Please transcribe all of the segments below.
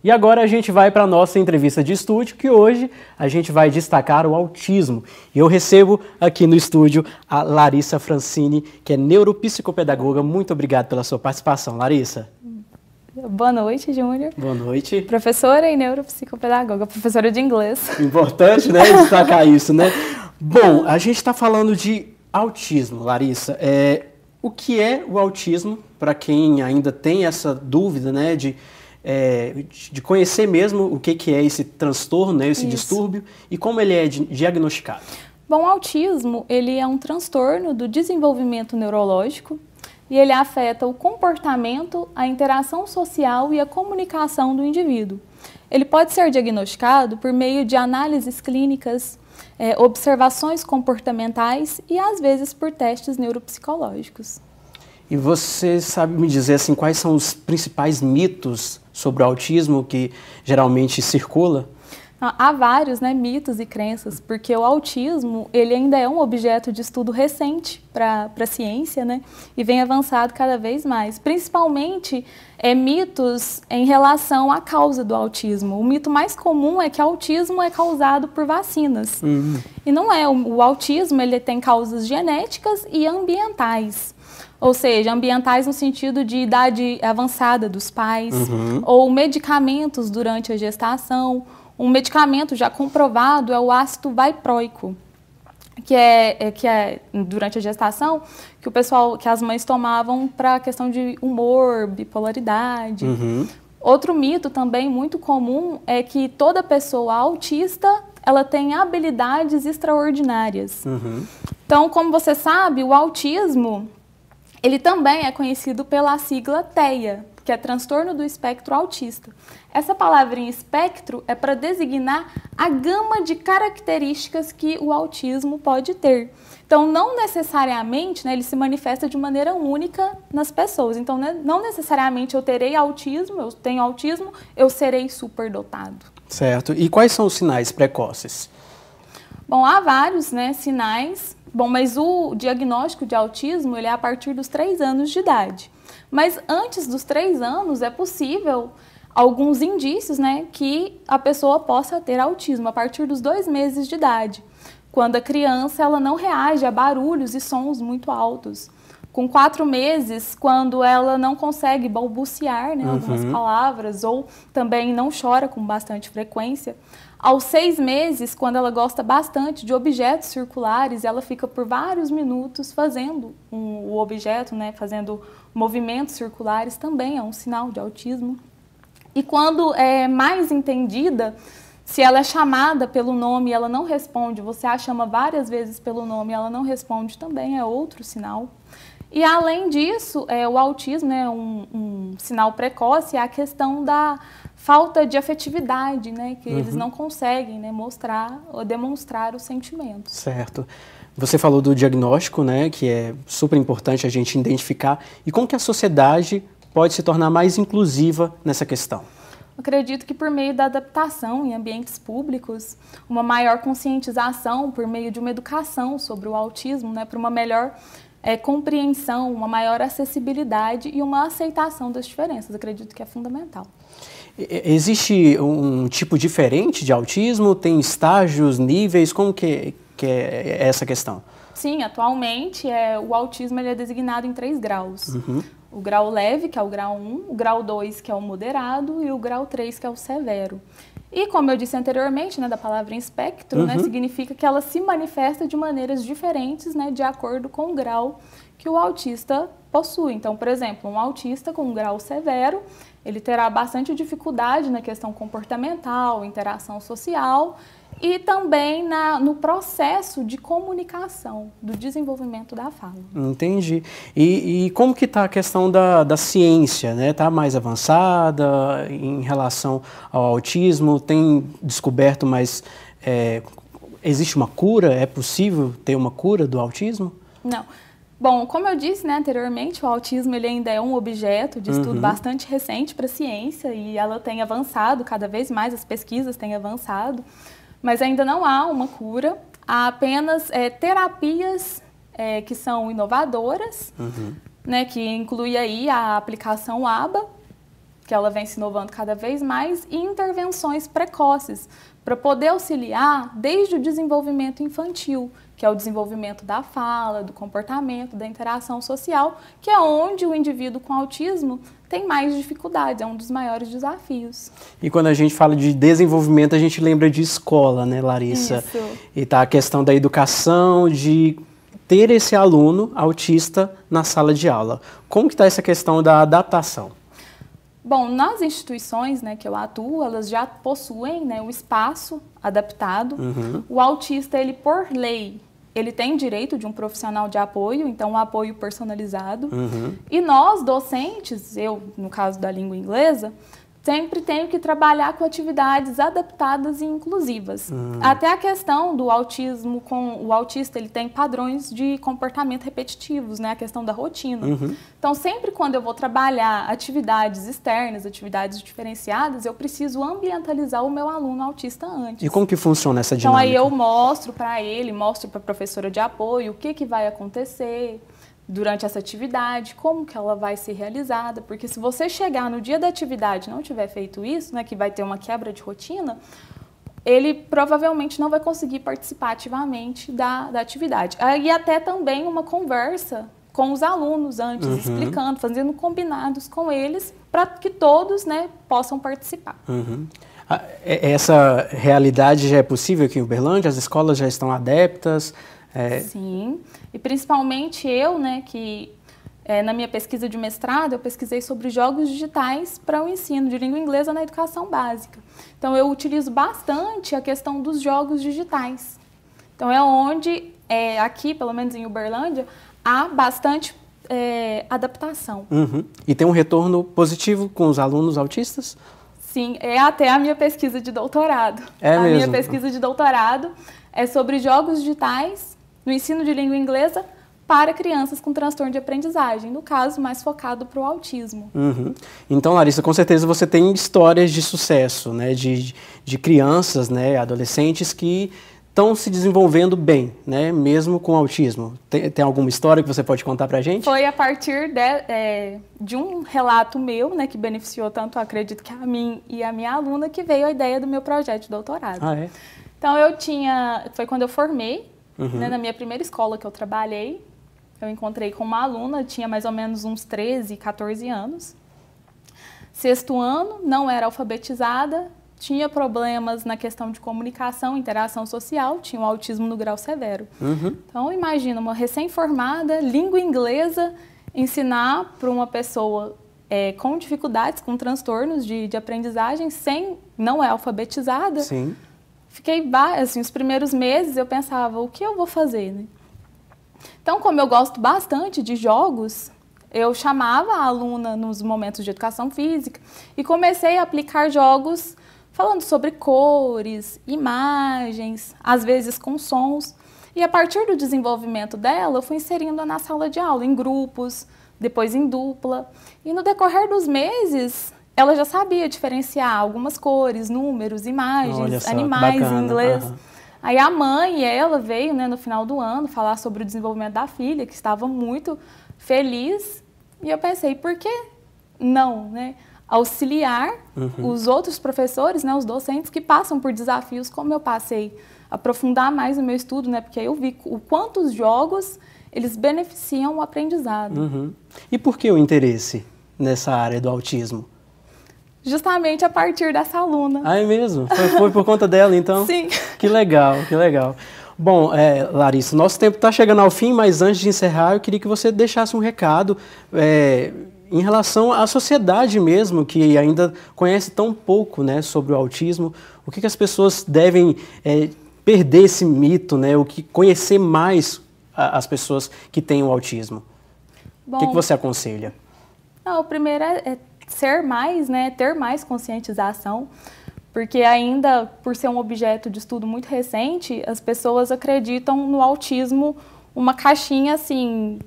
E agora a gente vai para a nossa entrevista de estúdio, que hoje a gente vai destacar o autismo. E eu recebo aqui no estúdio a Larissa Francini, que é neuropsicopedagoga. Muito obrigado pela sua participação, Larissa. Boa noite, Júnior. Boa noite. Professora e neuropsicopedagoga, professora de inglês. Importante, né, destacar isso, né? Bom, a gente está falando de autismo, Larissa. O que é o autismo, para quem ainda tem essa dúvida, né, de conhecer mesmo o que é esse transtorno, né, esse distúrbio, e como ele é diagnosticado? Bom, o autismo, ele é um transtorno do desenvolvimento neurológico e ele afeta o comportamento, a interação social e a comunicação do indivíduo. Ele pode ser diagnosticado por meio de análises clínicas, observações comportamentais e, às vezes, por testes neuropsicológicos. E você sabe me dizer assim, quais são os principais mitos sobre o autismo que geralmente circula? Há vários, né, mitos e crenças, porque o autismo ele ainda é um objeto de estudo recente para a ciência, né, e vem avançado cada vez mais. Principalmente mitos em relação à causa do autismo. O mito mais comum é que o autismo é causado por vacinas. E não é. O autismo ele tem causas genéticas e ambientais. Ou seja, ambientais no sentido de idade avançada dos pais, ou medicamentos durante a gestação. Um medicamento já comprovado é o ácido valproico, que é durante a gestação, que as mães tomavam para a questão de humor, bipolaridade. Outro mito também muito comum é que toda pessoa autista ela tem habilidades extraordinárias. Então, como você sabe, o autismo ele também é conhecido pela sigla TEA, que é transtorno do espectro autista. Essa palavrinha espectro é para designar a gama de características que o autismo pode ter. Então, não necessariamente, né, ele se manifesta de maneira única nas pessoas. Então, não necessariamente eu terei autismo, eu tenho autismo, eu serei superdotado. Certo. E quais são os sinais precoces? Bom, há vários, né, sinais. Bom, mas o diagnóstico de autismo ele é a partir dos 3 anos de idade. Mas antes dos 3 anos é possível alguns indícios, né, que a pessoa possa ter autismo a partir dos 2 meses de idade, quando a criança ela não reage a barulhos e sons muito altos. Com 4 meses, quando ela não consegue balbuciar, né, algumas palavras, ou também não chora com bastante frequência. Aos 6 meses, quando ela gosta bastante de objetos circulares, ela fica por vários minutos fazendo o objeto, né, fazendo movimentos circulares, também é um sinal de autismo. E quando é mais entendida, se ela é chamada pelo nome e ela não responde, você a chama várias vezes pelo nome e ela não responde, também é outro sinal. E além disso, o autismo, né, um sinal precoce, é a questão da falta de afetividade, né, que eles não conseguem, né, mostrar ou demonstrar os sentimentos. Certo. Você falou do diagnóstico, né, que é super importante a gente identificar. E como que a sociedade pode se tornar mais inclusiva nessa questão? Eu acredito que por meio da adaptação em ambientes públicos, uma maior conscientização por meio de uma educação sobre o autismo, né, para uma melhor compreensão, uma maior acessibilidade e uma aceitação das diferenças. Eu acredito que é fundamental. Existe um tipo diferente de autismo? Tem estágios, níveis? Como que é essa questão? Sim, atualmente o autismo ele é designado em 3 graus. O grau leve, que é o grau 1, o grau 2, que é o moderado, e o grau 3, que é o severo. E como eu disse anteriormente, né, da palavra espectro, né, significa que ela se manifesta de maneiras diferentes, né, de acordo com o grau que o autista possui. Então, por exemplo, um autista com um grau severo, ele terá bastante dificuldade na questão comportamental, interação social e também no processo de comunicação, do desenvolvimento da fala. Entendi. E como que está a questão da ciência, né? Está mais avançada em relação ao autismo? Tem descoberto mais... existe uma cura? É possível ter uma cura do autismo? Não. Bom, como eu disse, né, anteriormente, o autismo ele ainda é um objeto de estudo bastante recente para a ciência e ela tem avançado cada vez mais, as pesquisas têm avançado, mas ainda não há uma cura, há apenas terapias que são inovadoras, né, que inclui aí a aplicação ABA que ela vem se inovando cada vez mais, e intervenções precoces, para poder auxiliar desde o desenvolvimento infantil, que é o desenvolvimento da fala, do comportamento, da interação social, que é onde o indivíduo com autismo tem mais dificuldades, é um dos maiores desafios. E quando a gente fala de desenvolvimento, a gente lembra de escola, né, Larissa? Isso. E tá a questão da educação, de ter esse aluno autista na sala de aula. Como que está essa questão da adaptação? Bom, nas instituições, né, que eu atuo, elas já possuem, né, o espaço adaptado. O autista, ele por lei, ele tem direito de um profissional de apoio, então um apoio personalizado. E nós, docentes, eu, no caso da língua inglesa, sempre tenho que trabalhar com atividades adaptadas e inclusivas. Até a questão do autismo, o autista ele tem padrões de comportamento repetitivos, né? A questão da rotina. Então, sempre quando eu vou trabalhar atividades externas, atividades diferenciadas, eu preciso ambientalizar o meu aluno autista antes. E como que funciona essa dinâmica? Então, aí eu mostro para ele, mostro para a professora de apoio o que vai acontecer durante essa atividade, como que ela vai ser realizada, porque se você chegar no dia da atividade e não tiver feito isso, né, que vai ter uma quebra de rotina, ele provavelmente não vai conseguir participar ativamente da atividade. E até também uma conversa com os alunos antes, explicando, fazendo combinados com eles, para que todos, né, possam participar. Essa realidade já é possível aqui em Uberlândia? As escolas já estão adeptas? Sim, e principalmente eu, né, que na minha pesquisa de mestrado, eu pesquisei sobre jogos digitais para o ensino de língua inglesa na educação básica. Então, eu utilizo bastante a questão dos jogos digitais. Então, é onde, aqui, pelo menos em Uberlândia, há bastante adaptação. E tem um retorno positivo com os alunos autistas? Sim, é até a minha pesquisa de doutorado. É mesmo? Minha pesquisa de doutorado é sobre jogos digitais no ensino de língua inglesa para crianças com transtorno de aprendizagem, no caso, mais focado para o autismo. Então, Larissa, com certeza você tem histórias de sucesso, né, de crianças, né, adolescentes que estão se desenvolvendo bem, né, mesmo com autismo. Tem alguma história que você pode contar para a gente? Foi a partir de um relato meu, né, que beneficiou tanto, acredito que a mim e a minha aluna, que veio a ideia do meu projeto de doutorado. Então, foi quando eu formei, né, na minha primeira escola que eu trabalhei, eu encontrei com uma aluna, tinha mais ou menos uns 13, 14 anos. 6º ano, não era alfabetizada, tinha problemas na questão de comunicação, interação social, tinha um autismo no grau severo. Então, imagina, uma recém-formada, língua inglesa, ensinar para uma pessoa com dificuldades, com transtornos de aprendizagem, não é alfabetizada. Sim. Fiquei, assim, os primeiros meses eu pensava, o que eu vou fazer, né? Então, como eu gosto bastante de jogos, eu chamava a aluna nos momentos de educação física e comecei a aplicar jogos falando sobre cores, imagens, às vezes com sons. E a partir do desenvolvimento dela, eu fui inserindo na sala de aula, em grupos, depois em dupla. E no decorrer dos meses, ela já sabia diferenciar algumas cores, números, imagens, animais em inglês. Aí a mãe, ela veio, né, no final do ano falar sobre o desenvolvimento da filha, que estava muito feliz. E eu pensei, por que não, né, auxiliar os outros professores, né, os docentes que passam por desafios como eu passei, aprofundar mais no meu estudo, né, porque eu vi o quanto os jogos eles beneficiam o aprendizado. E por que o interesse nessa área do autismo? Justamente a partir dessa aluna. Ah, é mesmo? Foi por conta dela, então? Sim. Que legal, que legal. Bom, Larissa, nosso tempo está chegando ao fim, mas antes de encerrar, eu queria que você deixasse um recado em relação à sociedade mesmo, que ainda conhece tão pouco, né, sobre o autismo. O que as pessoas devem perder esse mito, né, conhecer mais as pessoas que têm o autismo? Bom, o que você aconselha? O primeiro é ser mais, né, ter mais conscientização, porque ainda, por ser um objeto de estudo muito recente, as pessoas acreditam no autismo uma caixinha, assim,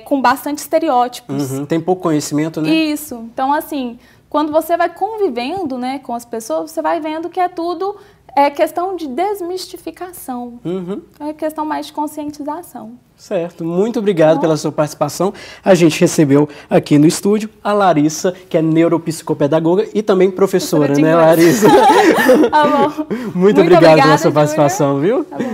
com bastante estereótipos. Tem pouco conhecimento, né? Isso. Então, assim, quando você vai convivendo, né, com as pessoas, você vai vendo que é tudo questão de desmistificação, é questão mais de conscientização. Certo, muito obrigado pela sua participação. A gente recebeu aqui no estúdio a Larissa, que é neuropsicopedagoga e também professora, né, Larissa? Tá bom. Muito obrigado pela sua participação, viu? Tá bom.